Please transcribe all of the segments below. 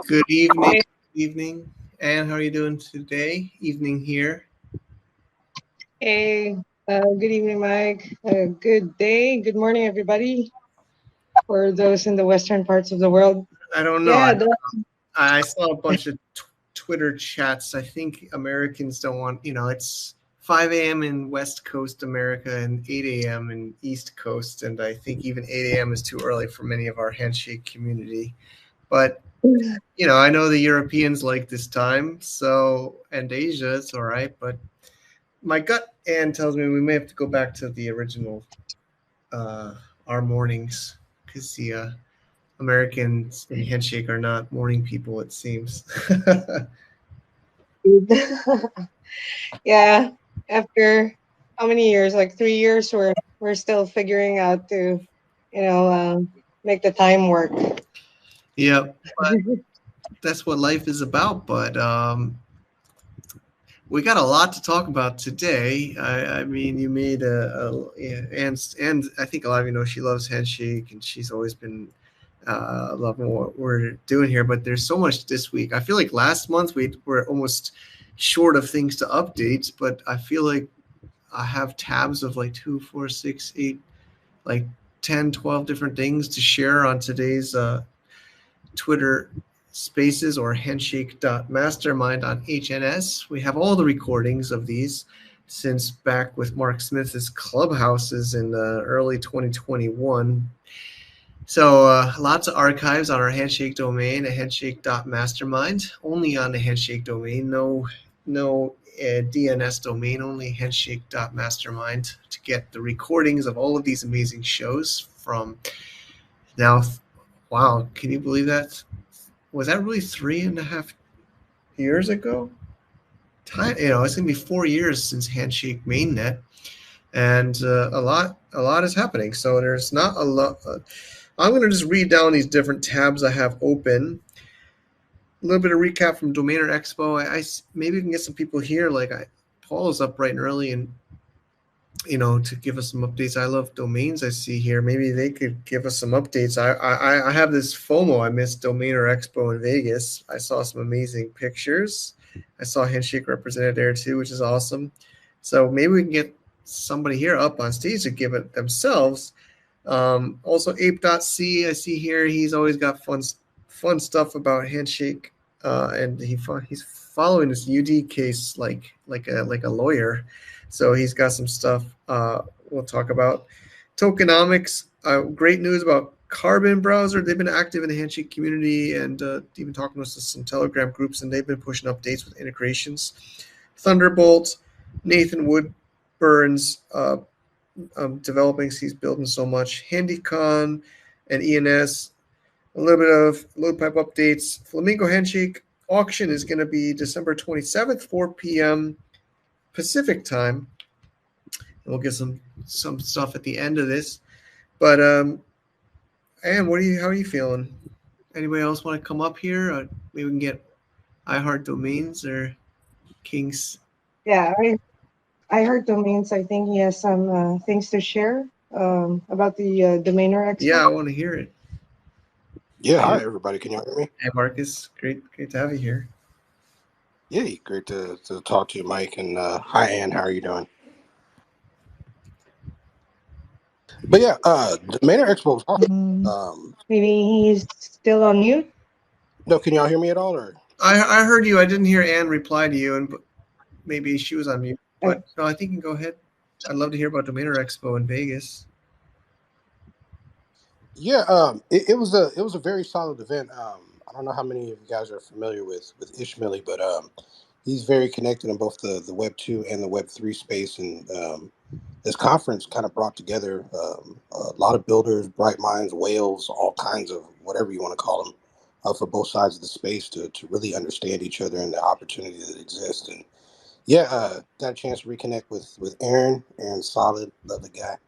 Good evening. Evening. Anne, how are you doing today? Evening here. Hey, good evening, Mike. Good day, good morning, everybody. For those in the western parts of the world, I don't know. yeah, I saw a bunch of Twitter chats. I think Americans don't want, it's 5 a.m. in West Coast America and 8 a.m. in East Coast. And I think even 8 a.m. is too early for many of our handshake community. But, I know the Europeans like this time. So, and Asia, it's all right. But my gut, Anne, tells me we may have to go back to the original, our mornings, because the Americans in Handshake are not morning people, it seems. yeah. After how many years? Like 3 years, we're still figuring out to, you know, make the time work. Yeah, that's what life is about. But we got a lot to talk about today. I mean, you made yeah, and I think a lot of you know she loves Handshake, and she's always been loving what we're doing here. But there's so much this week. I feel like last month we were almost short of things to update, but I feel like I have tabs of like 2, 4, 6, 8, like 10, 12 different things to share on today's Twitter Spaces or Handshake.mastermind on HNS. We have all the recordings of these since back with Mark Smith's Clubhouses in early 2021. So lots of archives on our Handshake domain at Handshake.mastermind, only on the Handshake domain, no DNS domain, only Handshake.mastermind to get the recordings of all of these amazing shows from now. Wow, can you believe that? Was that really 3.5 years ago? Time, it's gonna be 4 years since Handshake mainnet, and a lot is happening. So there's not a lot. I'm going to just read down these different tabs I have open. A little bit of recap from Domainer Expo. Maybe we can get some people here. Paul is up bright and early, and to give us some updates. I love domains. I see here. Maybe they could give us some updates. I have this FOMO. I missed Domainer Expo in Vegas. I saw some amazing pictures. I saw Handshake represented there too, which is awesome. So maybe we can get somebody here up on stage to give it themselves. Also, Ape.c, I see here. He's always got fun stuff about Handshake, and he's following this UD case like a lawyer. So he's got some stuff we'll talk about. Tokenomics, great news about Carbon Browser. They've been active in the Handshake community and even talking to us in some Telegram groups, and they've been pushing updates with integrations. Thunderbolt, Nathan Woodburn's developing. He's building so much. HandyCon and ENS. A little bit of load pipe updates. Flamingo Handshake auction is going to be December 27th, 4 p.m. Pacific time. And we'll get some stuff at the end of this. But Anne, how are you feeling? Anybody else want to come up here? Maybe we can get iHeart Domains or Kings. Yeah, I heard domains. I think he has some things to share about the Domainer Expo. Yeah, I want to hear it. Yeah, hi everybody. Can y'all hear me? Hey Marcus, great to have you here. Yay, great to talk to you, Mike. And hi, Ann. How are you doing? But yeah, Domainer Expo was awesome. Maybe he's still on mute. No, can y'all hear me at all? Or I heard you. I didn't hear Anne reply to you, and maybe she was on mute. But no, I think you can go ahead. I'd love to hear about Domainer Expo in Vegas. Yeah, it was a very solid event. I don't know how many of you guys are familiar with Ishmaeli, but he's very connected in both the Web 2 and the Web 3 space. And this conference kind of brought together a lot of builders, bright minds, whales, all kinds of whatever you want to call them, for both sides of the space to really understand each other and the opportunity that exists. And yeah, got a chance to reconnect with Aaron. Aaron's solid, lovely guy.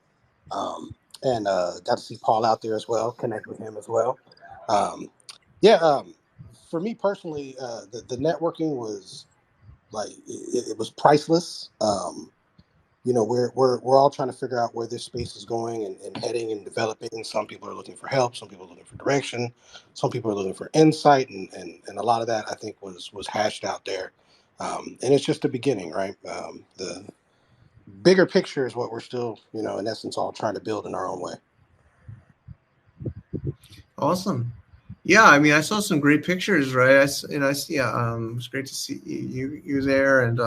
And got to see Paul out there as well, connect with him as well. For me personally, the networking was like it was priceless. we're all trying to figure out where this space is going and heading and developing. Some people are looking for help, some people are looking for direction, some people are looking for insight, and a lot of that I think was hashed out there. And it's just the beginning, right? The bigger picture is what we're still, in essence, all trying to build in our own way. Awesome. Yeah, I mean, I saw some great pictures, right? It was great to see you there, and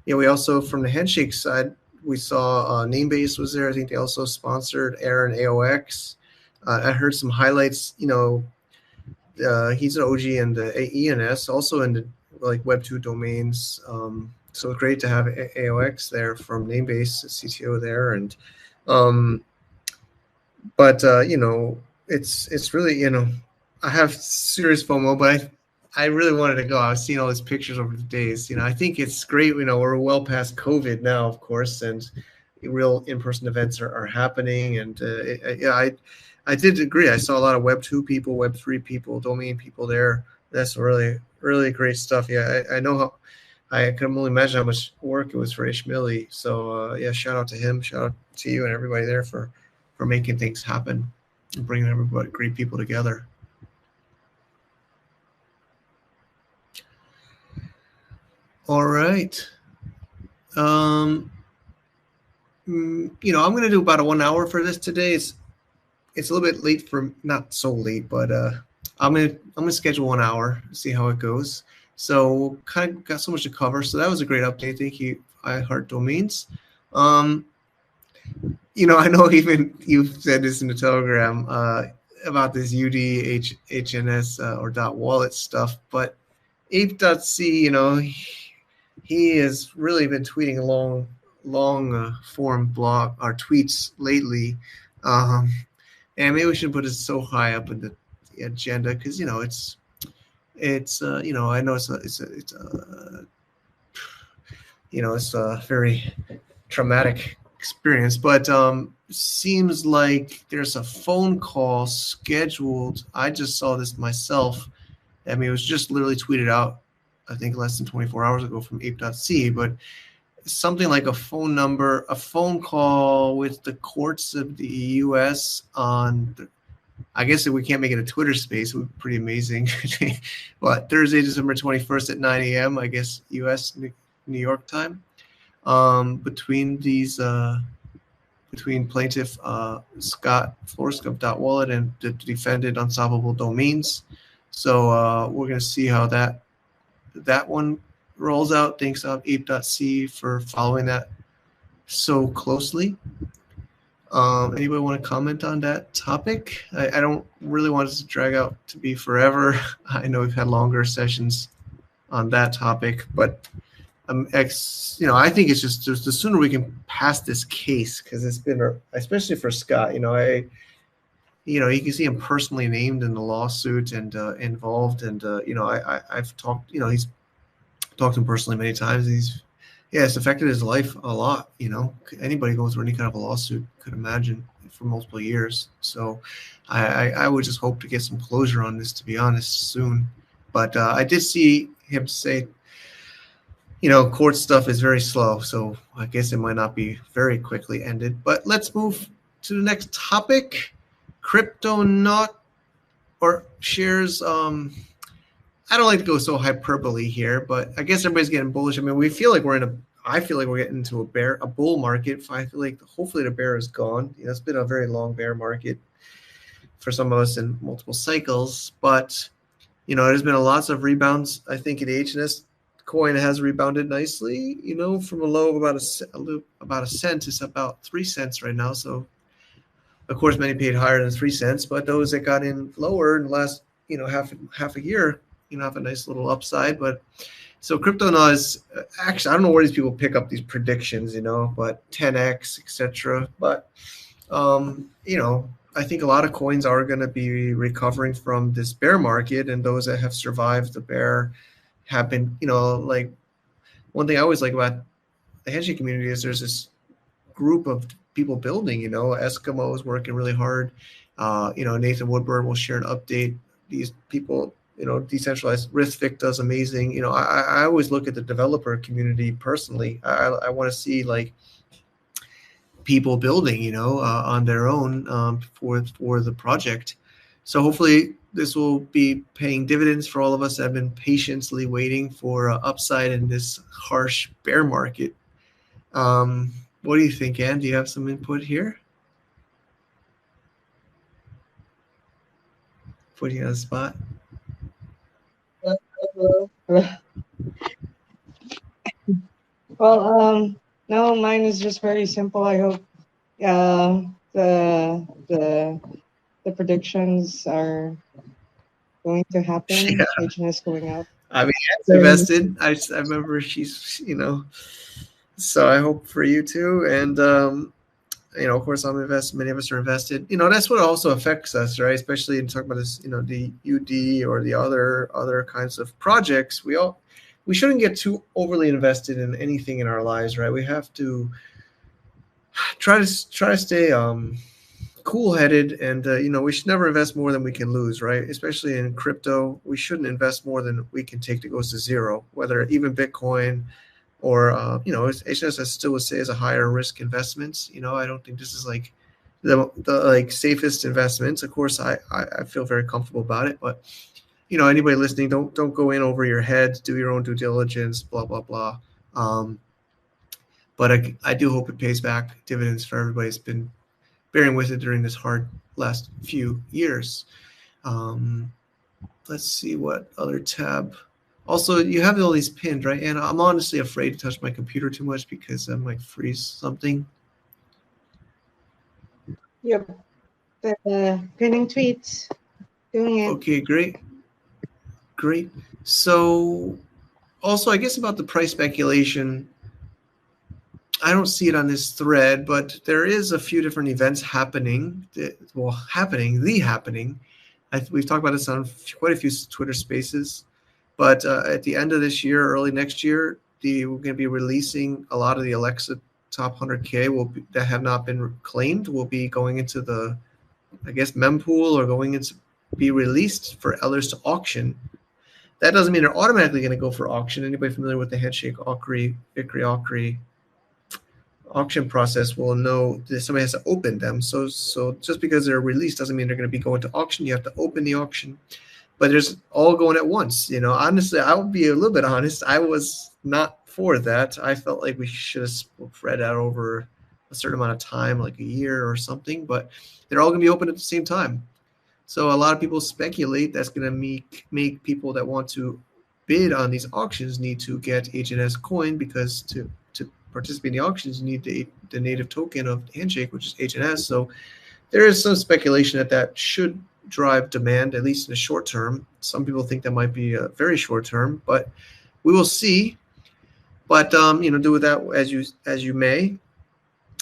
we also, from the Handshake side, we saw Namebase was there. I think they also sponsored Aaron AOX. I heard some highlights. He's an OG in the ENS, also in the like Web 2 domains. So great to have AOX there from Namebase, CTO there, and but it's really, I have serious FOMO, but I really wanted to go. I was seeing all these pictures over the days. I think it's great. We're well past COVID now, of course, and real in-person events are happening. And I did agree. I saw a lot of Web 2 people, Web 3 people, domain people there. That's really, really great stuff. Yeah, I know how. I can only imagine how much work it was for Ishmaeli. So shout out to him. Shout out to you and everybody there for making things happen and bringing everybody, great people together. All right. I'm going to do about a 1 hour for this today. It's a little bit late for, not so late, but I'm gonna schedule 1 hour, see how it goes. So kind of got so much to cover. So that was a great update. Thank you, I Heart Domains. I know even you've said this in the Telegram about this UDHNS or .wallet stuff, but ape.c, he has really been tweeting long form blog or tweets lately, and maybe we should put it so high up in the agenda because it's I know it's a very traumatic experience, but seems like there's a phone call scheduled. I just saw this myself. I mean, it was just literally tweeted out, I think less than 24 hours ago from ape.c, but something like a phone call with the courts of the U.S. on, I guess if we can't make it a Twitter space, it would be pretty amazing. But Thursday, December 21st at 9 a.m., I guess, U.S. New York time. Between plaintiff Scott Flor of .wallet and the defendant Unstoppable Domains. So we're going to see how that one rolls out. Thanks ape.c for following that so closely. Anybody want to comment on that topic? I don't really want it to drag out to be forever. I know we've had longer sessions on that topic, but I think it's just the sooner we can pass this case, because it's been, especially for Scott, you can see him personally named in the lawsuit and involved, and I've talked, he's talked to him personally many times. It's affected his life a lot. Anybody going through any kind of a lawsuit could imagine for multiple years. So I would just hope to get some closure on this, to be honest, soon. But I did see him say, court stuff is very slow, so I guess it might not be very quickly ended. But let's move to the next topic. Cryptonaut or shares. I don't like to go so hyperbole here, but I guess everybody's getting bullish. I mean, I feel like we're getting into a bull market. I feel like hopefully the bear is gone. It's been a very long bear market for some of us in multiple cycles, but there's been lots of rebounds. I think the HNS coin has rebounded nicely, from a low of about a cent. It's about 3 cents right now. So of course many paid higher than 3 cents, but those that got in lower in the last half a year have a nice little upside. But so Cryptonaut is actually, I don't know where these people pick up these predictions, but 10x, etc. But I think a lot of coins are going to be recovering from this bear market, and those that have survived the bear have been, like, one thing I always like about the Handshake community is there's this group of people building. Eskimo is working really hard. Nathan Woodburn will share an update. These people, decentralized Rithvik does amazing. I always look at the developer community personally. I want to see, like, people building, you know, on their own for the project. So hopefully this will be paying dividends for all of us that have been patiently waiting for upside in this harsh bear market. What do you think, Ann? Do you have some input here? Putting you on the spot. Well, no, mine is just very simple. I hope the predictions are going to happen. Yeah. HNS going up. I mean, Ann's invested. I remember she's, you know, so I hope for you too. And, you know, of course, I'm invested. Many of us are invested. You know, that's what also affects us, right? Especially in talking about this, you know, the UD or the other kinds of projects. We shouldn't get too overly invested in anything in our lives, right? We have to try to stay cool-headed, and you know, we should never invest more than we can lose, right? Especially in crypto, we shouldn't invest more than we can take that goes to zero. Whether even Bitcoin or you know, HNS I still would say is a higher risk investments. You know, I don't think this is like the like safest investments. Of course, I feel very comfortable about it, but you know, anybody listening, don't go in over your head. Do your own due diligence. Blah blah blah. But I do hope it pays back dividends for everybody who's been bearing with it during this hard last few years. Let's see what other tab. Also, you have all these pinned, right? And I'm honestly afraid to touch my computer too much because I might freeze something. Yep. The pinning tweets. Doing it. Okay, great. So also, I guess about the price speculation, I don't see it on this thread, but there is a few different events happening. We've talked about this on quite a few Twitter Spaces. But at the end of this year, early next year, we're going to be releasing a lot of the Alexa top 100K that have not been claimed. Will be going into the, I guess, mempool or going into be released for others to auction. That doesn't mean they're automatically going to go for auction. Anybody familiar with the Handshake Victory auction process will know that somebody has to open them. So just because they're released doesn't mean they're going to be going to auction. You have to open the auction, but there's all going at once. You know, honestly, I would be a little bit honest. I was not for that. I felt like we should have spread out over a certain amount of time, like a year or something, but they're all going to be open at the same time. So a lot of people speculate that's going to make people that want to bid on these auctions need to get HNS coin, because to participate in the auctions, you need the native token of Handshake, which is HNS. So there is some speculation that should drive demand, at least in the short term. Some people think that might be a very short term, but we will see. But you know, do with that as you may.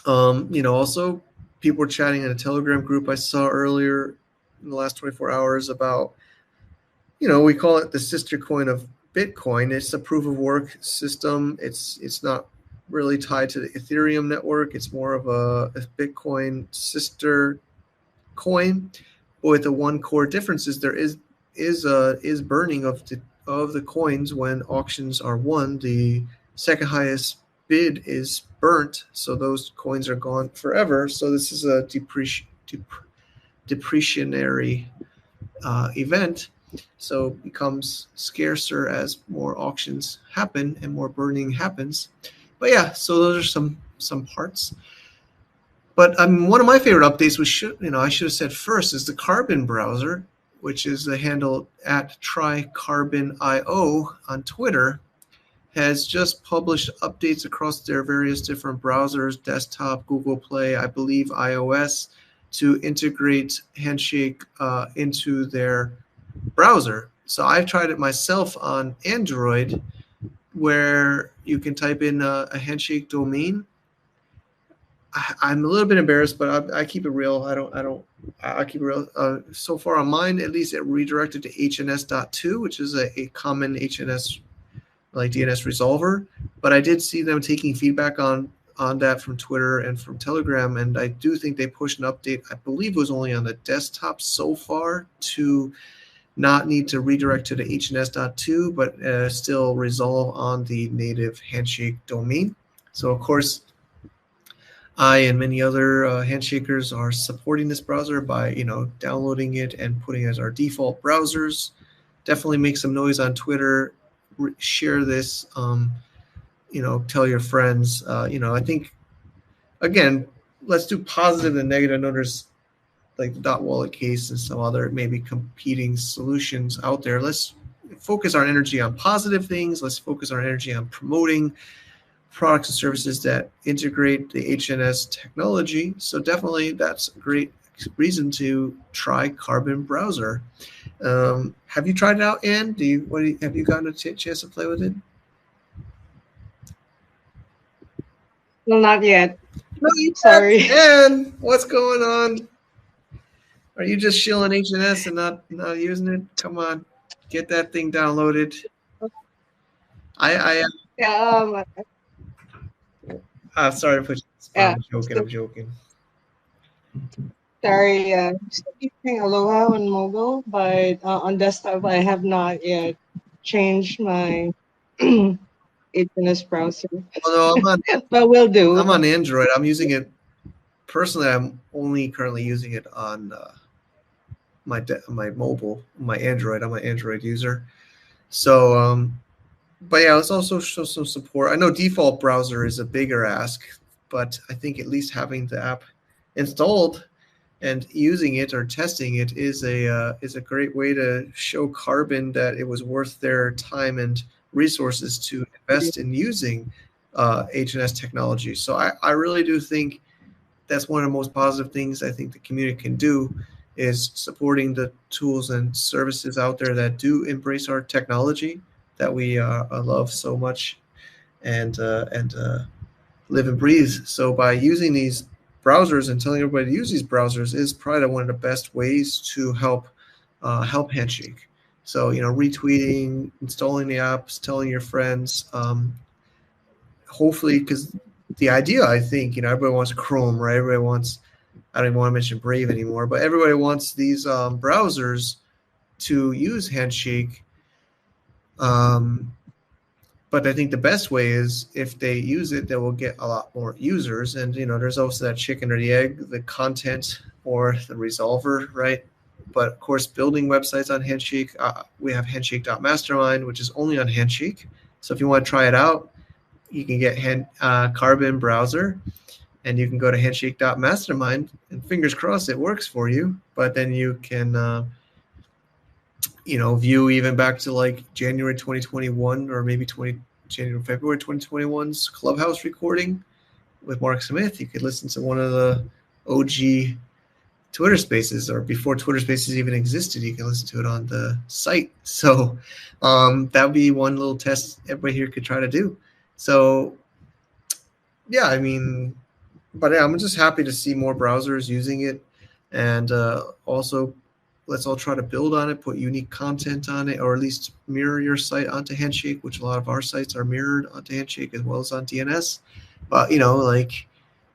You know, also people were chatting in a Telegram group I saw earlier in the last 24 hours about, you know, we call it the sister coin of Bitcoin. It's a proof of work system. It's not really tied to the Ethereum network. It's more of a Bitcoin sister coin. But with the one core difference is there is burning of the coins when auctions are won. The second highest bid is burnt, so those coins are gone forever. So this is a depreciatory event. So it becomes scarcer as more auctions happen and more burning happens. But yeah, so those are some parts. But one of my favorite updates I should have said first, is the Carbon browser, which is the handle at tricarbon.io on Twitter, has just published updates across their various different browsers, desktop, Google Play, I believe iOS, to integrate Handshake into their browser. So I've tried it myself on Android, where you can type in a Handshake domain. I'm a little bit embarrassed, but I keep it real. I keep it real. So far on mine, at least, it redirected to HNS.2, which is a common HNS like DNS resolver. But I did see them taking feedback on that from Twitter and from Telegram, and I do think they pushed an update. I believe it was only on the desktop so far to not need to redirect to the HNS.2, but still resolve on the native Handshake domain. So of course, I and many other handshakers are supporting this browser by, downloading it and putting it as our default browsers. Definitely make some noise on Twitter. Share this. Tell your friends. I think, again, let's do positive and negative. I know there's like the dot wallet case and some other maybe competing solutions out there. Let's focus our energy on positive things. Let's focus our energy on promoting products and services that integrate the HNS technology. So definitely that's a great reason to try Carbon Browser. Have you tried it out, Ann? Have you gotten a chance to play with it? Well, not yet. No, Sorry. Ann, what's going on? Are you just shilling HNS and not using it? Come on, get that thing downloaded. Yeah. Sorry to put you on the spot. I'm joking. Sorry. Still using Aloha on mobile, but on desktop I have not yet changed my HNS browser. Although but we'll do. I'm on Android. I'm using it personally. I'm only currently using it on my mobile, my Android. I'm an Android user. So, but yeah, let's also show some support. I know default browser is a bigger ask, but I think at least having the app installed and using it or testing it is a great way to show Carbon that it was worth their time and resources to invest in using HNS technology. So I really do think that's one of the most positive things I think the community can do is supporting the tools and services out there that do embrace our technology that we love so much and live and breathe. So by using these browsers and telling everybody to use these browsers is probably one of the best ways to help Handshake. So retweeting, installing the apps, telling your friends. Hopefully, because the idea, I think, everybody wants Chrome, right? Everybody wants. I don't even want to mention Brave anymore, but everybody wants these browsers to use Handshake. But I think the best way is if they use it, they will get a lot more users. And, there's also that chicken or the egg, the content or the resolver, right? But of course, building websites on Handshake, we have Handshake.mastermind, which is only on Handshake. So if you want to try it out, you can get Carbon Browser and you can go to Handshake.mastermind and fingers crossed it works for you. But then you can view even back to like January 2021 or maybe February 2021's Clubhouse recording with Mark Smith. You could listen to one of the OG Twitter Spaces, or before Twitter Spaces even existed. You can listen to it on the site. So that would be one little test everybody here could try to do. So yeah, I'm just happy to see more browsers using it, and also let's all try to build on it, put unique content on it, or at least mirror your site onto Handshake, which a lot of our sites are mirrored onto Handshake as well as on DNS. But,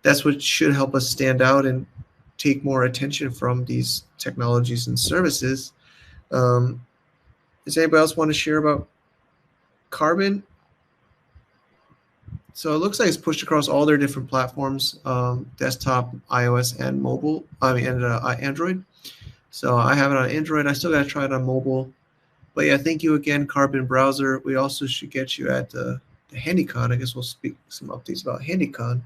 that's what should help us stand out and take more attention from these technologies and services. Does anybody else want to share about Carbon? So it looks like it's pushed across all their different platforms, desktop, iOS, and mobile. Android. So I have it on Android. I still got to try it on mobile. But yeah, thank you again, Carbon Browser. We also should get you at the HandyCon. I guess we'll speak some updates about HandyCon.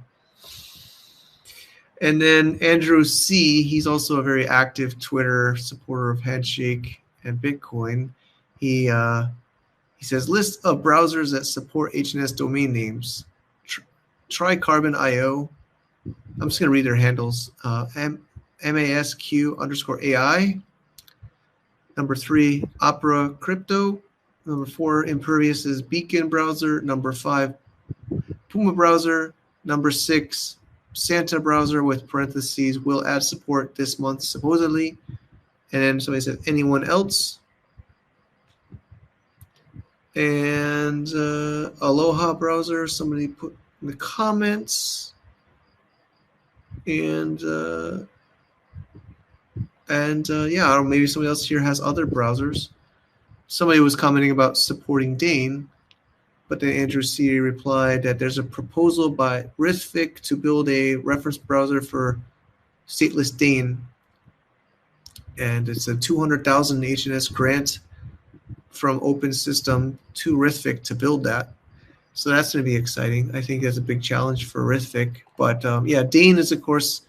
And then Andrew C., he's also a very active Twitter supporter of Handshake and Bitcoin. He says, list of browsers that support HNS domain names. Try Carbon.io. I'm just going to read their handles. MASQ_AI. Number 3, Opera Crypto. Number 4, Impervious is Beacon Browser. Number 5, Puma Browser. Number 6, Santa Browser with parentheses will add support this month supposedly. And then somebody said anyone else. And Aloha Browser, somebody put in the comments. And yeah, I don't know, maybe somebody else here has other browsers. Somebody was commenting about supporting Dane. But then Andrew C. replied that there's a proposal by Rithvik to build a reference browser for stateless Dane. And it's a 200,000 HNS grant from Open System to Rithvik to build that. So that's going to be exciting. I think that's a big challenge for Rithvik. But yeah, Dane is, of course,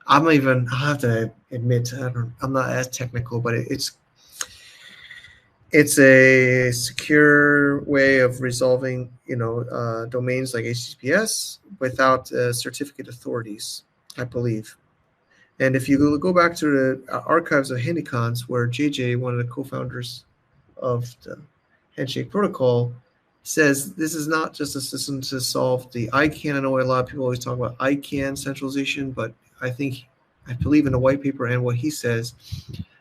I have to admit, I'm not as technical, but it's a secure way of resolving, domains like HTTPS without certificate authorities, I believe. And if you go back to the archives of HandyCons, where JJ, one of the co-founders of the Handshake protocol, says this is not just a system to solve the ICANN. I know a lot of people always talk about ICANN centralization, but I believe in the white paper and what he says,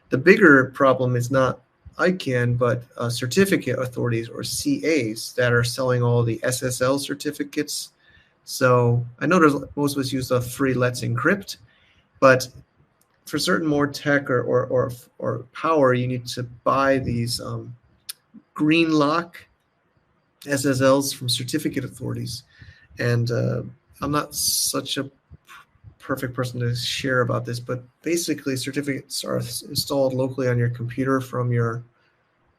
the bigger problem is not ICANN, but certificate authorities, or CAs, that are selling all the SSL certificates. So I know most of us use the free Let's Encrypt, but for certain more tech or power, you need to buy these green lock SSLs from certificate authorities. And I'm not such a perfect person to share about this, but basically certificates are installed locally on your computer from your,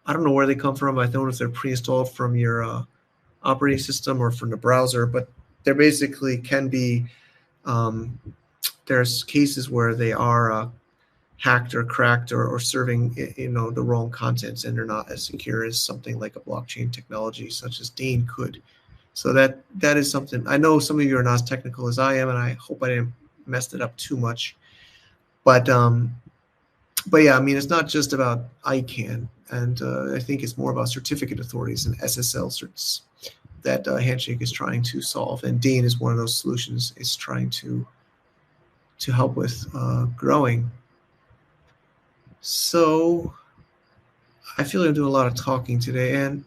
I don't know where they come from. I don't know if they're pre-installed from your operating system or from the browser, but they're basically can be, there's cases where they are hacked or cracked or serving the wrong contents, and they're not as secure as something like a blockchain technology such as Dane could. So that is something. I know some of you are not as technical as I am, and I hope I didn't mess it up too much. But yeah, I mean, it's not just about ICANN, and I think it's more about certificate authorities and SSL certs that Handshake is trying to solve, and Dane is one of those solutions it's trying to help with growing. So I feel like I'm doing a lot of talking today. And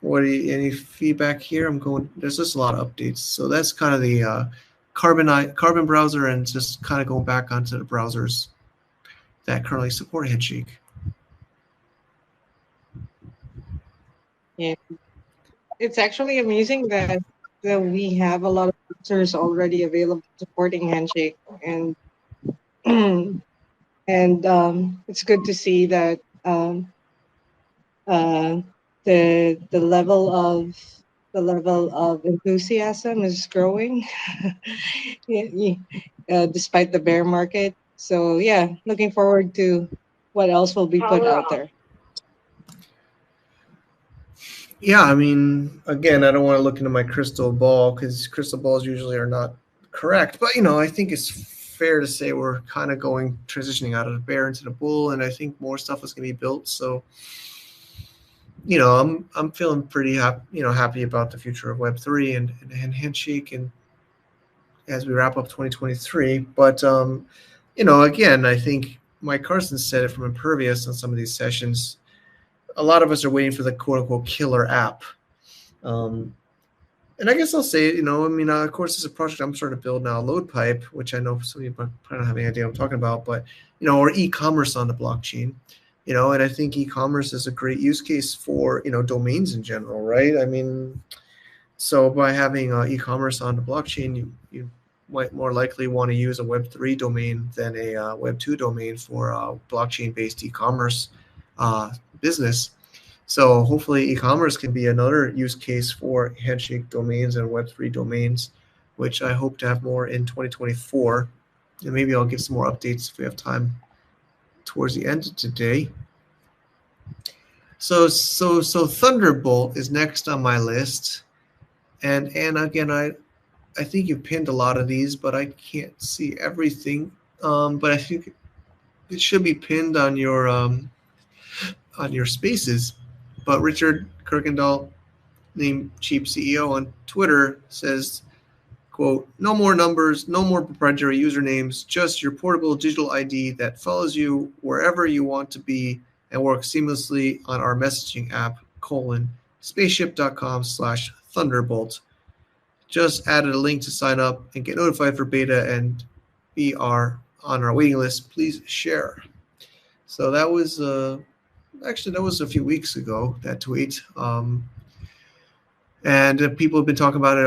any feedback here? There's just a lot of updates. So that's kind of the Carbon browser, and just kind of going back onto the browsers that currently support Handshake. Yeah, it's actually amazing that we have a lot of users already available supporting Handshake, and and it's good to see that uh, the level of enthusiasm is growing, despite the bear market. So yeah, looking forward to what else will be put out there. Yeah, I mean, again, I don't want to look into my crystal ball, because crystal balls usually are not correct. But I think it's fair to say we're kind of transitioning out of the bear into the bull, and I think more stuff is going to be built. So I'm feeling pretty happy about the future of Web3 and Handshake, and as we wrap up 2023. But again, I think Mike Carson said it from Impervious on some of these sessions. A lot of us are waiting for the quote unquote killer app. And I guess I'll say, of course, it's a project I'm starting to build now, LoadPipe, which I know some of you probably don't have any idea what I'm talking about, but or e-commerce on the blockchain. And I think e-commerce is a great use case for, domains in general, right? I mean, so by having e-commerce on the blockchain, you might more likely want to use a Web3 domain than a Web2 domain for blockchain-based e-commerce business. So hopefully e-commerce can be another use case for Handshake domains and Web3 domains, which I hope to have more in 2024. And maybe I'll give some more updates if we have time towards the end of today. So Thunderbolt is next on my list. And again, I think you pinned a lot of these, but I can't see everything. But I think it should be pinned on your spaces. But Richard Kirkendall, named Cheap CEO on Twitter, says, quote, "No more numbers, no more proprietary usernames, just your portable digital ID that follows you wherever you want to be and works seamlessly on our messaging app, spaceship.com/Thunderbolt. Just added a link to sign up and get notified for beta and be on our waiting list. Please share." So that was actually, that was a few weeks ago, that tweet. and people have been talking about it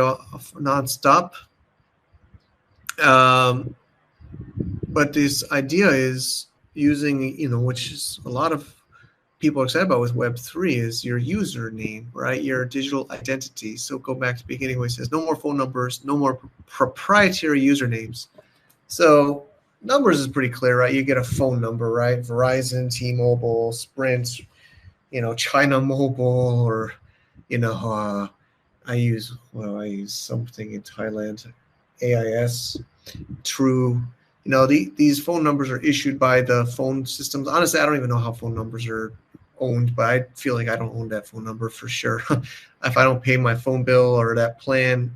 nonstop. But this idea is using, which is a lot of people are excited about with Web3 is your username, right? Your digital identity. So go back to the beginning where it says no more phone numbers, no more proprietary usernames. So numbers is pretty clear, right? You get a phone number, right? Verizon, T-Mobile, Sprint, China Mobile, or, I use something in Thailand, AIS, True. These phone numbers are issued by the phone systems. Honestly, I don't even know how phone numbers are owned, but I feel like I don't own that phone number for sure. If I don't pay my phone bill or that plan,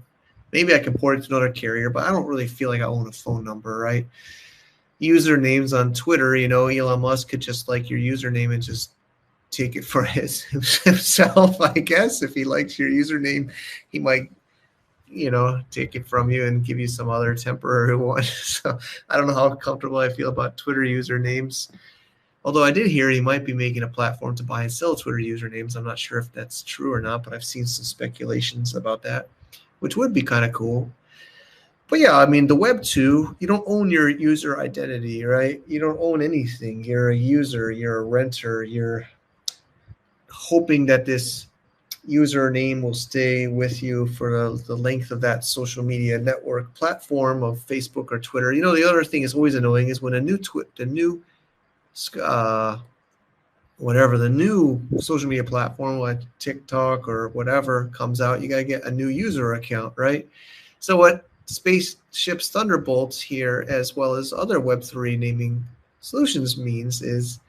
maybe I can port it to another carrier, but I don't really feel like I own a phone number, right? Usernames on Twitter, Elon Musk could just like your username and just take it for himself, I guess. If he likes your username, he might take it from you and give you some other temporary one. So I don't know how comfortable I feel about Twitter usernames. Although I did hear he might be making a platform to buy and sell Twitter usernames. I'm not sure if that's true or not, but I've seen some speculations about that, which would be kind of cool. But yeah, I mean, the Web 2, you don't own your user identity, right? You don't own anything. You're a user, you're a renter, you're hoping that this username will stay with you for the length of that social media network platform of Facebook or Twitter. The other thing is always annoying is when the new social media platform like TikTok or whatever comes out, you got to get a new user account, right? So what Spaceship's Thunderbolts here, as well as other Web3 naming solutions, means is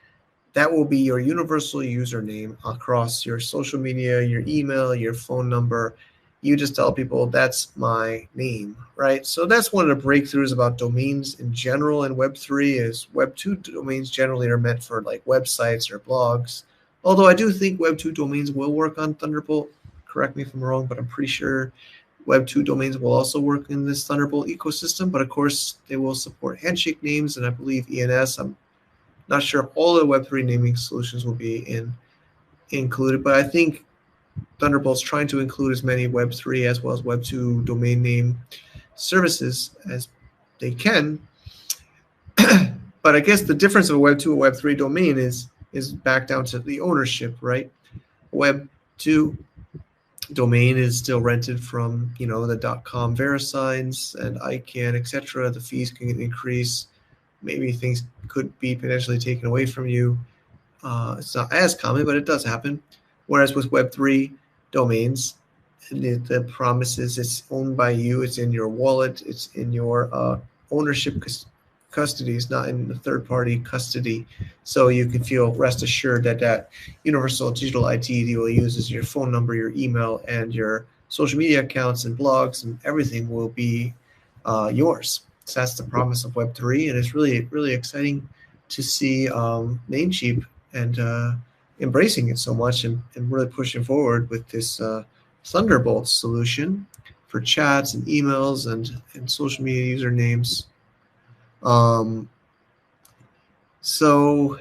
that will be your universal username across your social media, your email, your phone number. You just tell people that's my name, right? So that's one of the breakthroughs about domains in general in Web3 is Web2 domains generally are meant for like websites or blogs. Although I do think Web2 domains will work on Thunderbolt. Correct me if I'm wrong, but I'm pretty sure Web2 domains will also work in this Thunderbolt ecosystem. But of course, they will support handshake names, and I believe ENS. I'm not sure if all the Web3 naming solutions will be included, but I think Thunderbolt's trying to include as many Web3 as well as Web2 domain name services as they can. But I guess the difference of a Web2 and Web3 domain is back down to the ownership, right? Web2 domain is still rented from, the .com VeriSigns and ICANN, etc. The fees can increase. Maybe things could be potentially taken away from you. It's not as common, but it does happen. Whereas with Web3 domains, the promise is it's owned by you. It's in your wallet. It's in your ownership custody. It's not in the third-party custody. So you can feel rest assured that universal digital ID you will use is your phone number, your email, and your social media accounts and blogs, and everything will be yours. So that's the promise of Web3, and it's really, really exciting to see Namecheap and embracing it so much and really pushing forward with this Thunderbolt solution for chats and emails and social media usernames. So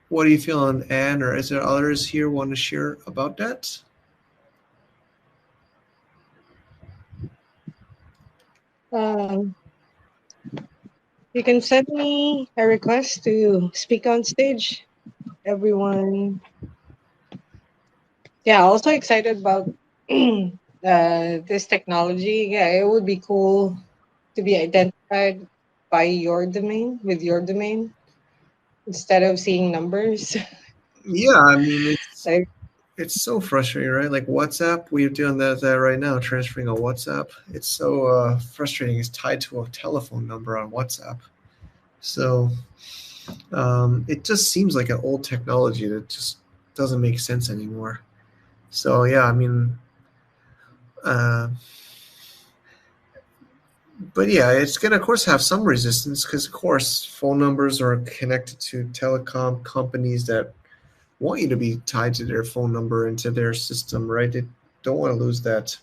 what do you feel on Anne, or is there others here want to share about that? You can send me a request to speak on stage. Everyone, yeah, also excited about this technology. Yeah, it would be cool to be identified by your domain with your domain instead of seeing numbers. Yeah, I mean Like, it's so frustrating, right? Like WhatsApp, we're doing that right now, transferring a WhatsApp. It's so frustrating. It's tied to a telephone number on WhatsApp. So it just seems like an old technology that just doesn't make sense anymore. So yeah, I mean, but yeah, it's going to, of course, have some resistance because, of course, phone numbers are connected to telecom companies that want you to be tied to their phone number and to their system, right? They don't want to lose that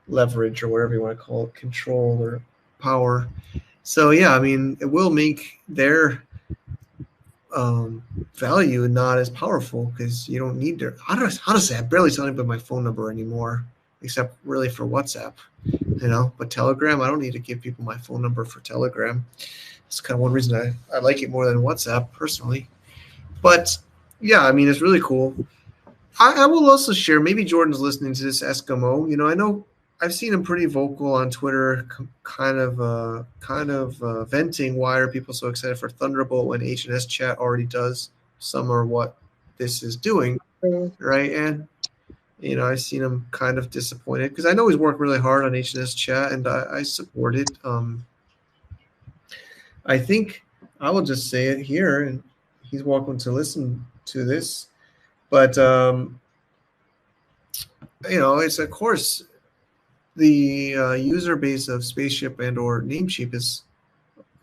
leverage or whatever you want to call it, control or power. So yeah, I mean, it will make their value not as powerful because you don't need their. Honestly, I barely tell anybody my phone number anymore. except really for WhatsApp, But Telegram, I don't need to give people my phone number for Telegram. It's kind of one reason I like it more than WhatsApp personally. But yeah, I mean, it's really cool. I will also share, maybe Jordan's listening to this, Eskimo. I know I've seen him pretty vocal on Twitter, kind of venting why are people so excited for Thunderbolt when HNS chat already does some of what this is doing, right? And I've seen him kind of disappointed because I know he's worked really hard on HNS chat, and I support it. I think I will just say it here, and he's welcome to listen to this. But it's of course the user base of Spaceship and or Namecheap is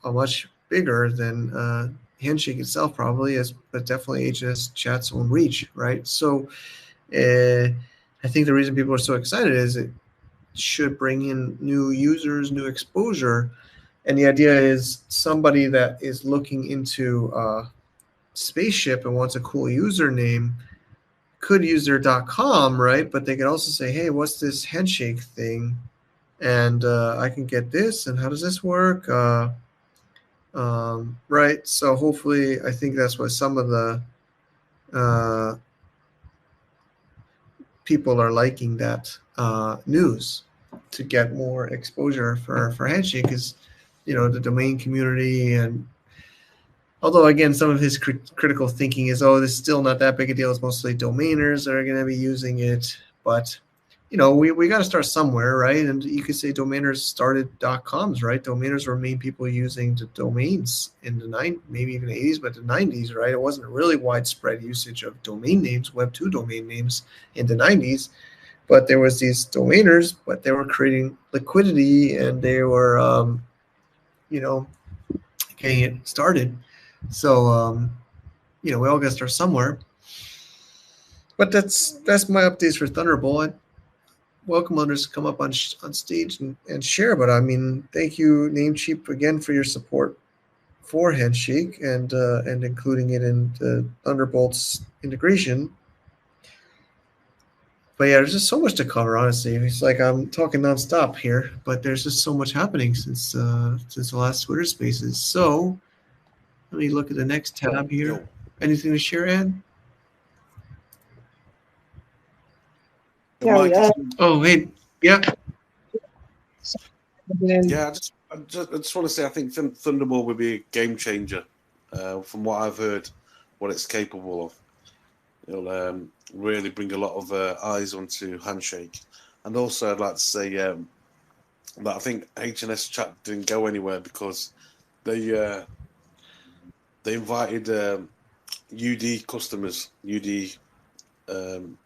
much bigger than Handshake itself, probably, but definitely HNS chat's own reach, right? So I think the reason people are so excited is it should bring in new users, new exposure. And the idea is somebody that is looking into Spaceship and wants a cool username could use their .com, right? But they could also say, hey, what's this Handshake thing? And I can get this, and how does this work? Right? So hopefully, I think that's what some of the people are liking that news to get more exposure for Handshake, because the domain community, and although again some of his critical thinking is, this is still not that big a deal, it's mostly domainers that are going to be using it, but we got to start somewhere, right? And you could say domainers started .coms, right? Domainers were main people using the domains in the maybe even 80s, but the 90s, right? It wasn't a really widespread usage of domain names, Web 2 domain names in the 90s, but there was these domainers, but they were creating liquidity, and they were, getting it started. So, we all got to start somewhere. But that's my updates for Thunderbolt. Welcome others to come up on stage and share. But I mean, thank you, Namecheap, again for your support for Handshake and including it in the Thunderbolt's integration. But yeah, there's just so much to cover, honestly. It's like I'm talking nonstop here, but there's just so much happening since the last Twitter Spaces. So let me look at the next tab here. Anything to share, Ann? Oh, hey, yeah. Yeah, I just want to say I think Thunderbolt would be a game changer. From what I've heard, what it's capable of. It'll really bring a lot of eyes onto Handshake. And also, I'd like to say that I think HNS chat didn't go anywhere because they invited UD customers, UD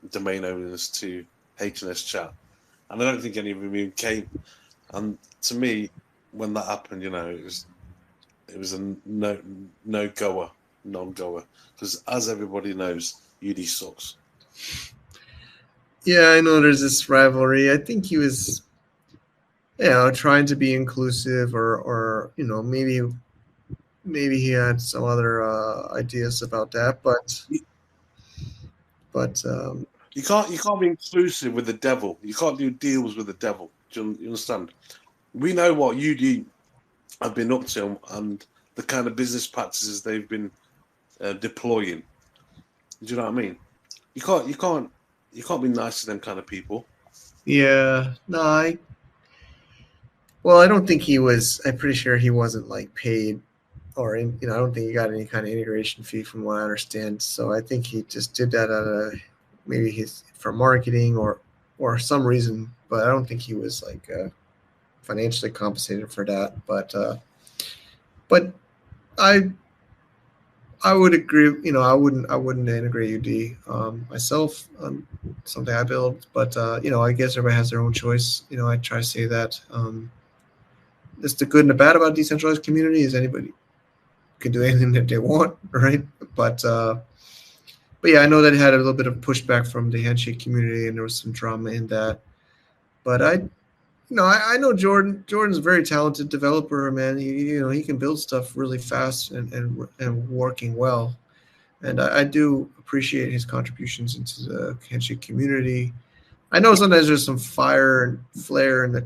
domain owners to HNS chat, and I don't think any of them even came. And to me, when that happened, it was a non-goer, because as everybody knows, UD sucks. Yeah, I know there's this rivalry. I think he was, trying to be inclusive, or maybe he had some other ideas about that, but you can't be inclusive with the devil. You can't do deals with the devil. Do you understand? We know what UD have been up to and the kind of business practices they've been deploying. Do you know what I mean? You can't be nice to them kind of people. Yeah, no, I don't think he was. I'm pretty sure he wasn't like paid, or I don't think he got any kind of integration fee from what I understand. So I think he just did that out of maybe for marketing or some reason, but I don't think he was like financially compensated for that. But I would agree. I wouldn't integrate UD myself on something I build. But I guess everybody has their own choice. I try to say that. It's the good and the bad about decentralized community is anybody can do anything that they want, right? But yeah, I know that it had a little bit of pushback from the Handshake community, and there was some drama in that. But I know Jordan. Jordan's a very talented developer, man. He can build stuff really fast and working well. And I do appreciate his contributions into the Handshake community. I know sometimes there's some fire and flare in the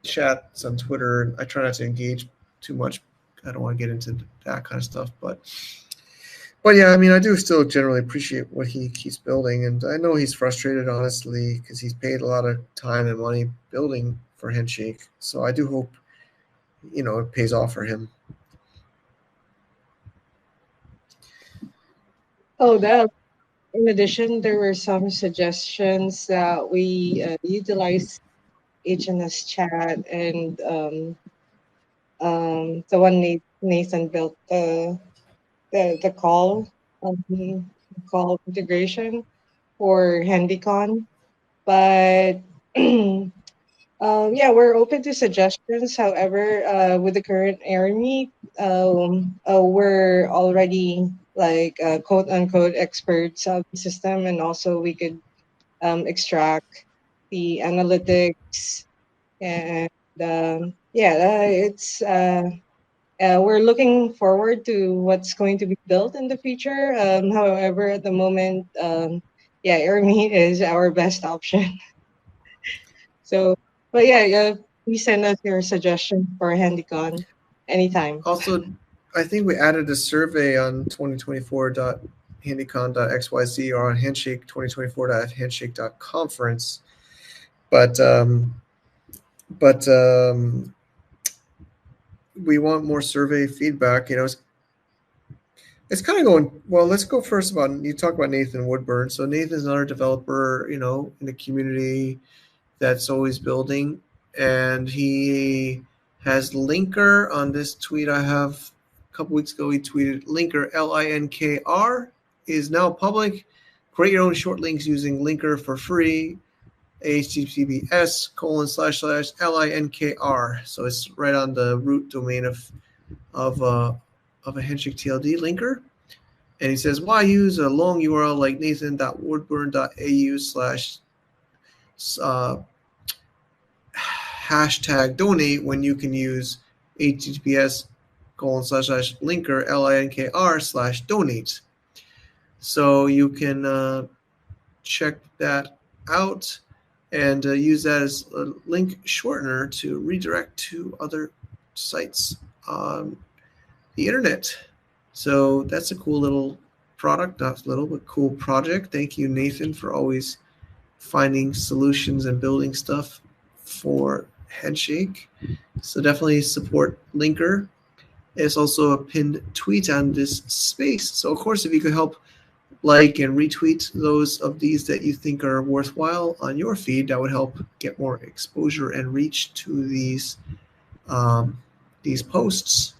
chats on Twitter, and I try not to engage too much. I don't want to get into that kind of stuff, but yeah, I mean, I do still generally appreciate what he keeps building, and I know he's frustrated, honestly, because he's paid a lot of time and money building for Handshake. So I do hope, it pays off for him. Oh, that. In addition, there were some suggestions that we utilize HNS chat and the one Nathan built the call integration for HandyCon, but yeah, we're open to suggestions. However, with the current ARMY, we're already like quote unquote experts of the system, and also we could extract the analytics and yeah, we're looking forward to what's going to be built in the future. However, at the moment, yeah, ARMY is our best option. So, but yeah, please send us your suggestion for HandyCon anytime. Also, I think we added a survey on 2024.handycon.xyz or on handshake2024.handshake.conference, but we want more survey feedback. It's kind of going well. Let's go first about you talk about Nathan Woodburn. So Nathan's another developer, in the community that's always building, and he has Linker on this tweet I have a couple weeks ago. He tweeted Linker LINKR is now public. Create your own short links using Linker for free. https://linkr. So it's right on the root domain of a Handshake TLD linker. And he says, why use a long URL like nathan.woodburn.au/hashtag donate when you can use https://linker linkr/donate. So you can check that out and use that as a link shortener to redirect to other sites on the internet. So that's a cool little product, not little, but cool project. Thank you, Nathan, for always finding solutions and building stuff for Handshake. So definitely support Linker. There's also a pinned tweet on this space. So of course, if you could help like and retweet those of these that you think are worthwhile on your feed, that would help get more exposure and reach to these posts.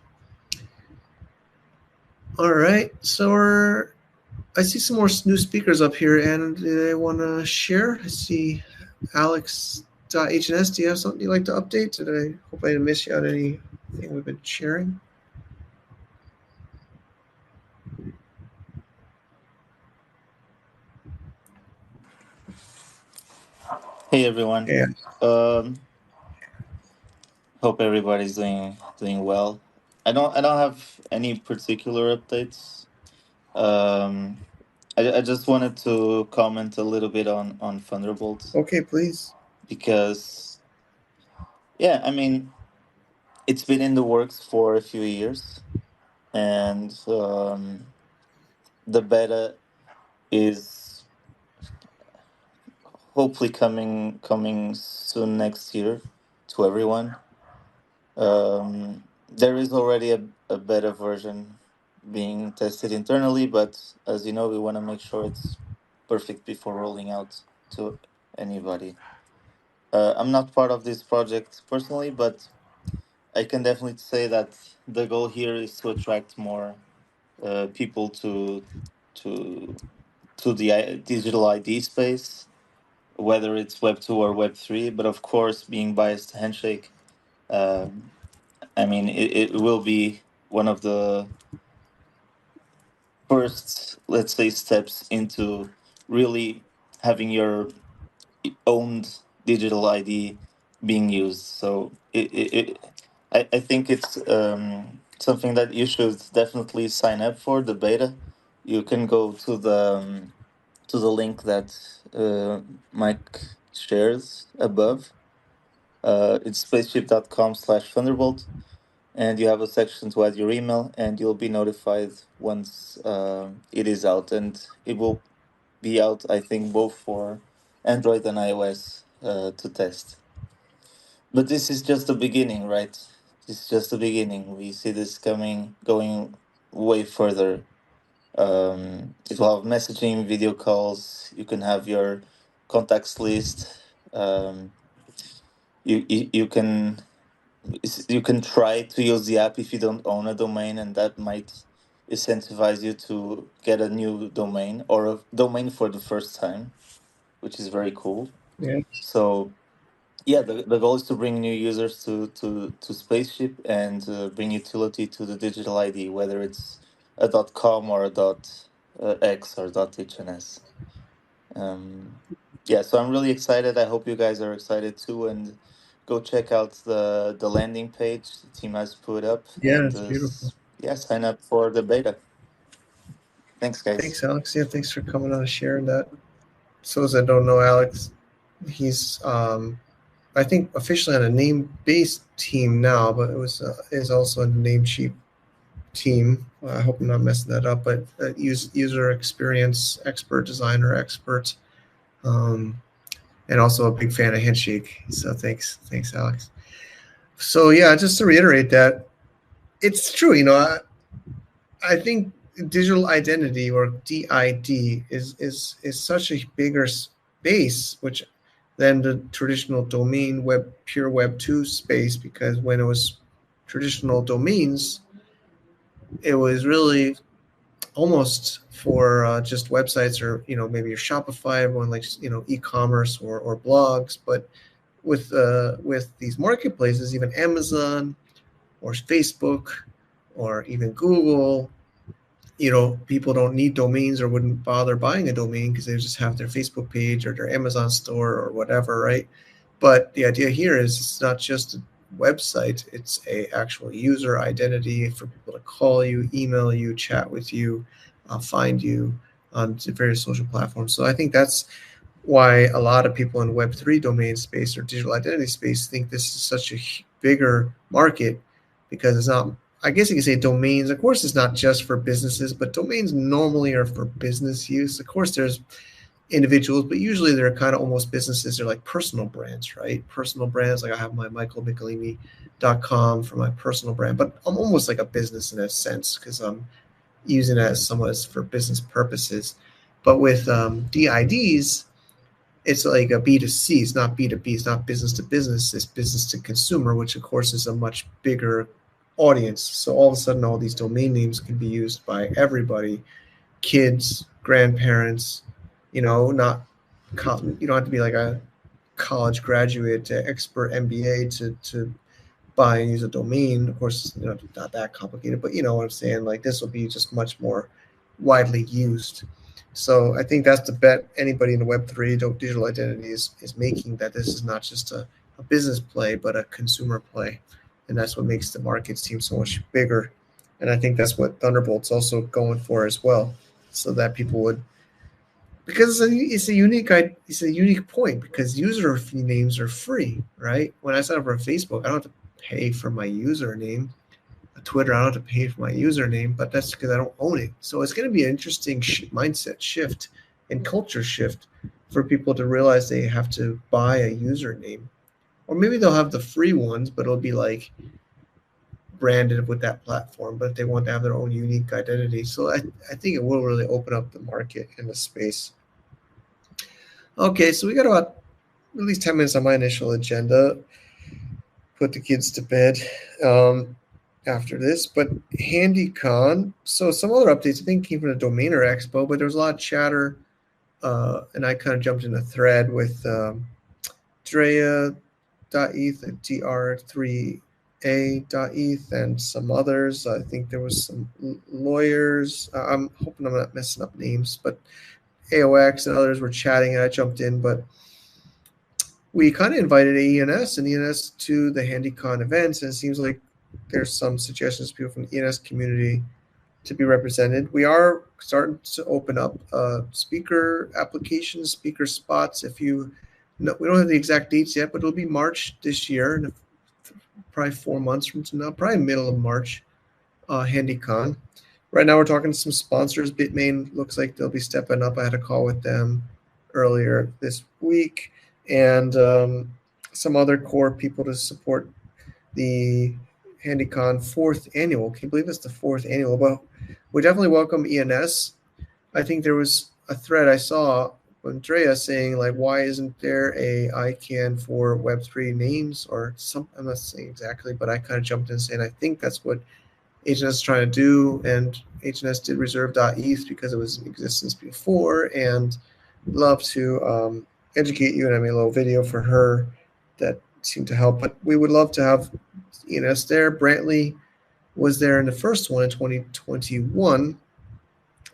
All right, so I see some more new speakers up here, and do they want to share? I see Alex.hns. Do you have something you'd like to update? I hope I didn't miss you on anything we've been sharing. Hey everyone. Yeah. Hope everybody's doing well. I don't have any particular updates. I just wanted to comment a little bit on Thunderbolt. Okay, please. Because yeah, I mean, it's been in the works for a few years, and the beta is hopefully coming soon next year to everyone. There is already a beta version being tested internally, but as you know, we want to make sure it's perfect before rolling out to anybody. I'm not part of this project personally, but I can definitely say that the goal here is to attract more people to to the digital ID space, whether it's Web 2 or Web 3. But of course, being biased to Handshake, um, I mean, it will be one of the first, let's say, steps into really having your owned digital ID being used. So I think it's something that you should definitely sign up for the beta. You can go to the link that Mike shares above. It's spaceship.com/Thunderbolt, and you have a section to add your email, and you'll be notified once it is out, and it will be out, I think, both for Android and iOS to test. But this is just the beginning, right? This is just the beginning. We see this going way further. It will have messaging, video calls. You can have your contacts list. Um, you can you can try to use the app if you don't own a domain, and that might incentivize you to get a new domain or a domain for the first time, which is very cool. Yeah. So yeah, the goal is to bring new users to Spaceship and bring utility to the digital ID, whether it's a .com or a .x or .hns. Yeah, so I'm really excited. I hope you guys are excited too, and go check out the landing page the team has put up, Yeah, and it's beautiful. yeah, sign up for the beta. Thanks, guys. Thanks, Alex. Yeah, thanks for coming on and sharing that. So as I don't know, Alex, he's I think officially on a name-based team now, but it was is also a Namecheap team. I hope I'm not messing that up, but user experience expert, designer expert, and also a big fan of Handshake. So thanks, Alex. So yeah, just to reiterate that, it's true. I think digital identity, or DID, is such a bigger space which than the traditional domain pure Web 2 space, because when it was traditional domains, it was really almost for just websites, or maybe your Shopify, everyone likes e-commerce or blogs. But with these marketplaces, even Amazon or Facebook or even Google, people don't need domains or wouldn't bother buying a domain because they just have their Facebook page or their Amazon store or whatever, right? But the idea here is it's not just a website, it's a actual user identity for people to call you, email you, chat with you, find you on various social platforms. So I think that's why a lot of people in Web3 domain space or digital identity space think this is such a bigger market, because it's not, I guess you can say domains. Of course, it's not just for businesses, but domains normally are for business use. Of course, there's individuals, but usually they're kind of almost businesses. They're like personal brands, right? Personal brands. Like I have my michaelmichelini.com for my personal brand, but I'm almost like a business in a sense because I'm using it as somewhat for business purposes. But with DIDs, it's like a B2C. It's not B2B. It's not business to business. It's business to consumer, which of course is a much bigger audience. So all of a sudden, all these domain names can be used by everybody, kids, grandparents. Not you don't have to be like a college graduate, expert MBA to buy and use a domain. Of course, not that complicated, but you know what I'm saying. Like this will be just much more widely used. So I think that's the bet anybody in the Web3 digital identity is making, that this is not just a business play, but a consumer play. And that's what makes the market seem so much bigger. And I think that's what Thunderbolt's also going for as well, so that people would, because it's a unique point, because user names are free, right? When I sign up for Facebook, I don't have to pay for my username. Twitter, I don't have to pay for my username, but that's because I don't own it. So it's going to be an interesting mindset shift and culture shift for people to realize they have to buy a username. Or maybe they'll have the free ones, but it'll be like branded with that platform, but they want to have their own unique identity. So I think it will really open up the market in the space. Okay, so we got about at least 10 minutes on my initial agenda. Put the kids to bed after this, but HandyCon. So some other updates I think came from the Domainer Expo, but there was a lot of chatter, and I kind of jumped in a thread with Drea.eth and TR3A.eth and some others. I think there was some lawyers. I'm hoping I'm not messing up names, but AOX and others were chatting, and I jumped in, but we kind of invited ENS and ENS to the HandyCon events, and it seems like there's some suggestions people from the ENS community to be represented. We are starting to open up speaker applications, speaker spots. If you No, we don't have the exact dates yet, but it'll be March this year, and probably 4 months from now, probably middle of March. HandyCon. Right now, we're talking to some sponsors. Bitmain looks like they'll be stepping up. I had a call with them earlier this week, and some other core people to support the HandyCon fourth annual. Can you believe it's the fourth annual? But we definitely welcome ENS. I think there was a thread I saw Andrea saying, like, why isn't there a ICANN for Web3 names or some? I'm not saying exactly, but I kind of jumped in saying I think that's what HNS is trying to do, and HNS did reserve.eth because it was in existence before, and love to educate you, and I made a little video for her that seemed to help. But we would love to have ENS there. Brantley was there in the first one in 2021,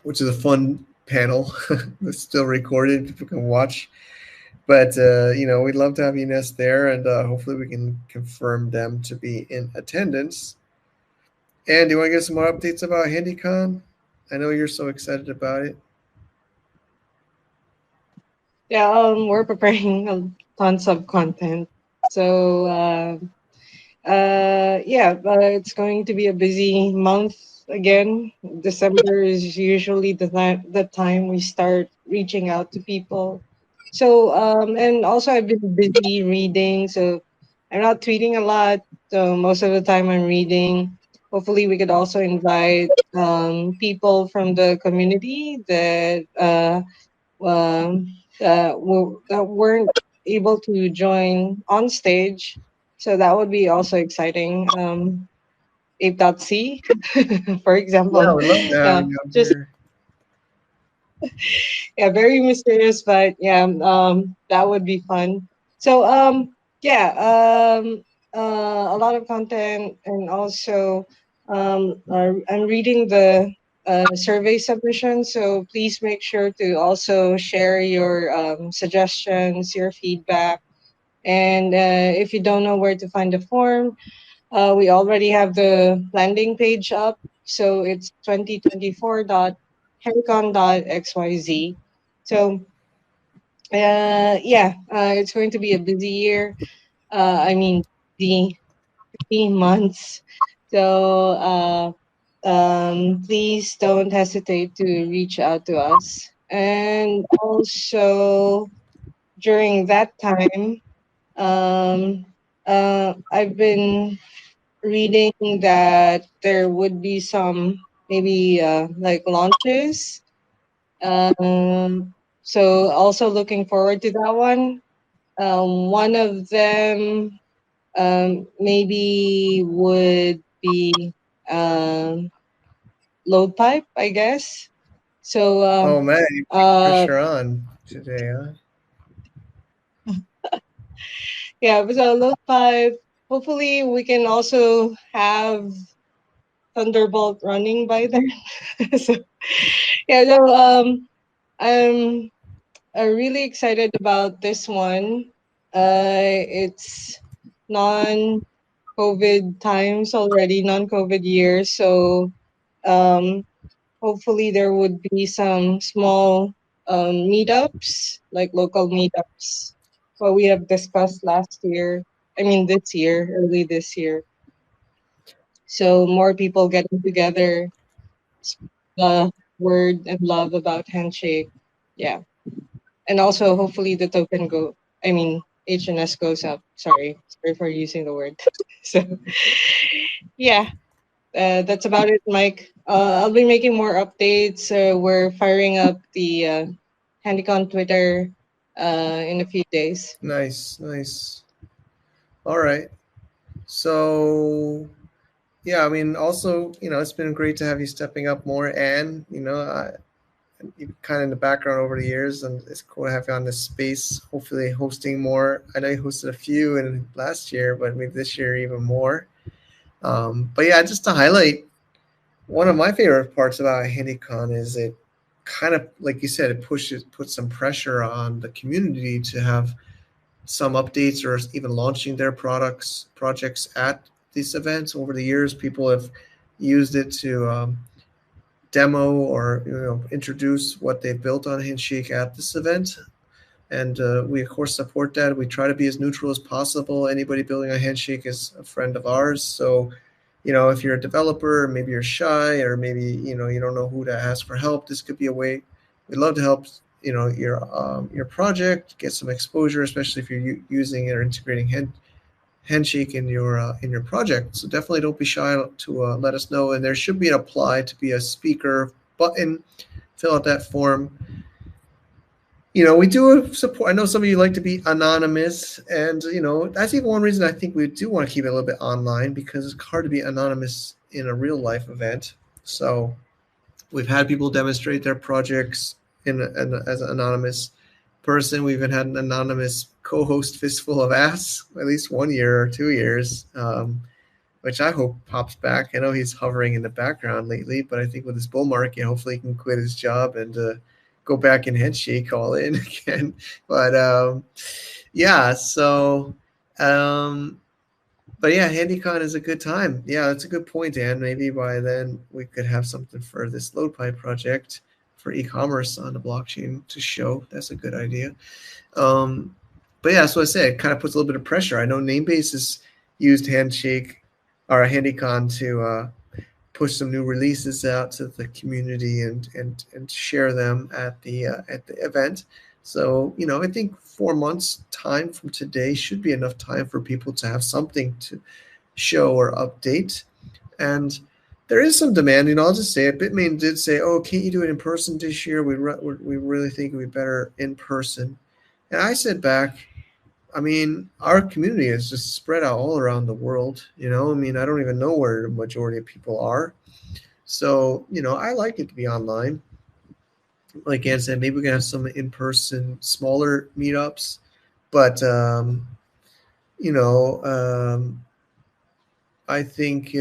which is a fun panel. It's still recorded. People can watch. But, we'd love to have ENS there, and hopefully we can confirm them to be in attendance. And do you want to get some more updates about HandyCon? I know you're so excited about it. Yeah, we're preparing tons of content. So it's going to be a busy month again. December is usually the time we start reaching out to people. So and also I've been busy reading, so I'm not tweeting a lot. So most of the time I'm reading. Hopefully, we could also invite people from the community um, that weren't able to join on stage. So that would be also exciting. Ape.c, for Yeah, example. we'd love to have Yeah, you up just here. yeah, very mysterious, but yeah, that would be fun. So yeah, a lot of content, and also I'm reading the survey submission. So please make sure to also share your suggestions, your feedback, and if you don't know where to find the form, we already have the landing page up. So it's 2024.handicon.xyz. So it's going to be a busy year. I mean, the 3 months. So please don't hesitate to reach out to us. And also during that time, um, I've been reading that there would be some maybe like launches. So also looking forward to that one. One of them maybe would be um, load pipe, I guess. So Oh, man, you put uh, pressure on today, huh? yeah, so load pipe. Hopefully, we can also have Thunderbolt running by then. So yeah, so I'm really excited about this one. It's non-COVID times already, non-COVID years. So um, hopefully there would be some small meetups, like local meetups, what we have discussed last year. I mean, this year, early this year. So more people getting together, spread the word and love about Handshake. Yeah. And also hopefully the token I mean HNS goes up. Sorry for using the word. So yeah, that's about it, Mike. I'll be making more updates. We're firing up the HandyCon Twitter in a few days. Nice, nice. All right. So, yeah, I mean, also, it's been great to have you stepping up more, and, you've kind of in the background over the years, and it's cool to have you on this space, hopefully hosting more. I know you hosted a few in last year, but maybe this year even more. But yeah, just to highlight, one of my favorite parts about HandyCon is it kind of, like you said, it puts some pressure on the community to have some updates or even launching their projects at these events. Over the years, people have used it to demo or introduce what they've built on Handshake at this event. And we, of course, support that. We try to be as neutral as possible. Anybody building a Handshake is a friend of ours. So, if you're a developer, maybe you're shy, or maybe, you don't know who to ask for help, this could be a way. We'd love to help, your project get some exposure, especially if you're using or integrating Handshake in your project. So definitely don't be shy to let us know. And there should be an apply to be a speaker button. Fill out that form. We do support. I know some of you like to be anonymous, and that's even one reason I think we do want to keep it a little bit online, because it's hard to be anonymous in a real life event. So we've had people demonstrate their projects as an anonymous person. We've even had an anonymous co-host Fistful of Ass at least 1 year or 2 years, which I hope pops back. I know he's hovering in the background lately, but I think with this bull market, hopefully he can quit his job and go back and Handshake all in again. But yeah, so but yeah, HandyCon is a good time. Yeah, that's a good point, Dan. Maybe by then we could have something for this LoadPipe project for e-commerce on the blockchain to show. That's a good idea. But yeah, so I said, it kind of puts a little bit of pressure. I know Namebase has used Handshake or HandyCon to push some new releases out to the community and share them at the event. So I think 4 months time from today should be enough time for people to have something to show or update. And there is some demand. I'll just say it. Bitmain did say, "Oh, can't you do it in person this year? We really think it would be better in person." And I said back, I mean, our community is just spread out all around the world. I don't even know where the majority of people are. So, I like it to be online. Like Ann said, maybe we can have some in-person, smaller meetups. But, I think,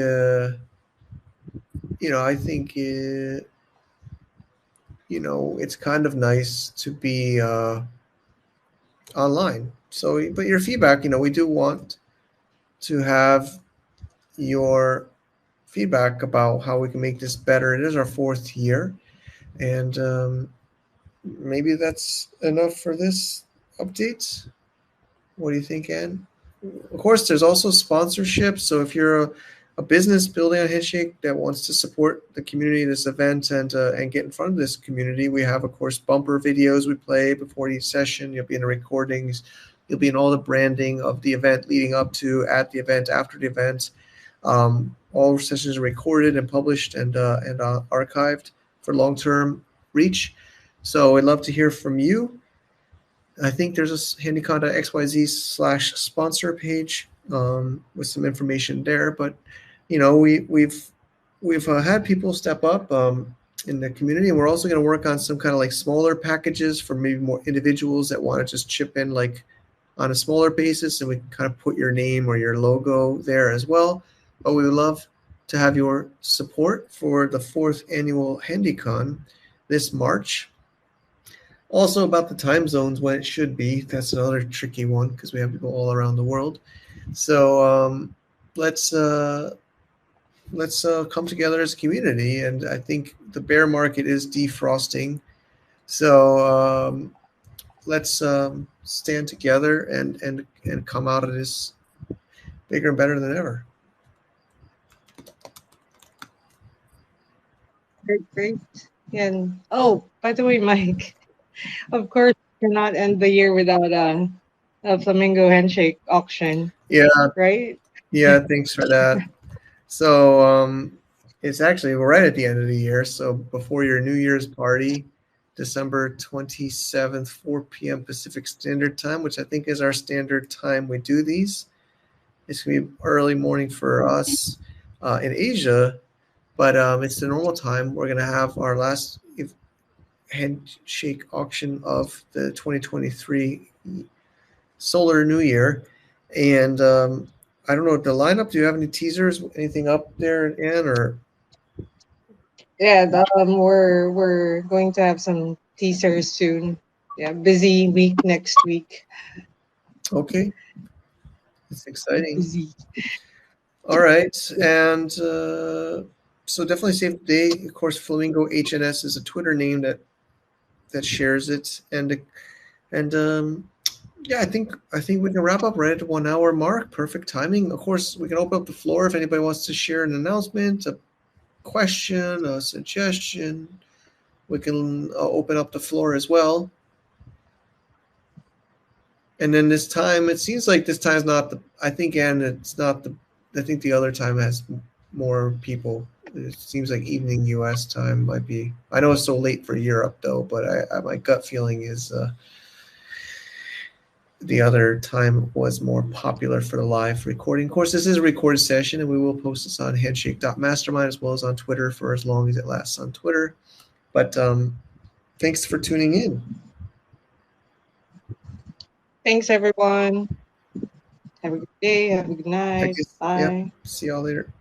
it's kind of nice to be online. So, but your feedback, we do want to have your feedback about how we can make this better. It is our 4th year, and maybe that's enough for this update. What do you think, Ann? Of course, there's also sponsorship. So if you're a business building on Handshake that wants to support the community in this event and get in front of this community, we have, of course, bumper videos we play before each session. You'll be in the recordings. You'll be in all the branding of the event leading up to, at the event, after the event. All sessions are recorded and published and archived for long-term reach. So I'd love to hear from you. I think there's a handycon.xyz/sponsor page with some information there. But we've had people step up in the community, and we're also going to work on some kind of like smaller packages for maybe more individuals that want to just chip in like on a smaller basis, and we can kind of put your name or your logo there as well. But we would love to have your support for the 4th annual HandyCon this March. Also about the time zones when it should be. That's another tricky one because we have people all around the world. So let's come together as a community. And I think the bear market is defrosting. So let's stand together and come out of this bigger and better than ever. Great. And by the way, Mike, of course, we cannot end the year without a Flamingo Handshake auction. Yeah. Right? Yeah, thanks for that. So it's actually, we're right at the end of the year. So before your New Year's party, December 27th, 4 p.m. Pacific Standard Time, which I think is our standard time we do these. It's going to be early morning for us in Asia, but it's the normal time. We're going to have our last Handshake auction of the 2023 Solar New Year. And I don't know the lineup. Do you have any teasers? Anything up there, Ann? Or yeah, we're going to have some teasers soon. Yeah, busy week next week. Okay, it's exciting. Busy. All right, and so definitely save the day. Of course, Flamingo HNS is a Twitter name that shares it, and And yeah, I think we can wrap up right at the 1 hour mark. Perfect timing. Of course, we can open up the floor if anybody wants to share an announcement, a question, a suggestion. We can open up the floor as well. And then this time, it seems like this time's not the. I think, and it's not the. I think the other time has more people. It seems like evening U.S. time might be. I know it's so late for Europe though, but my gut feeling is the other time was more popular for the live recording. Of course, this is a recorded session, and we will post this on Handshake.mastermind as well as on Twitter for as long as it lasts on Twitter. But thanks for tuning in. Thanks, everyone. Have a good day. Have a good I night. guess, Bye. yeah. See y'all later.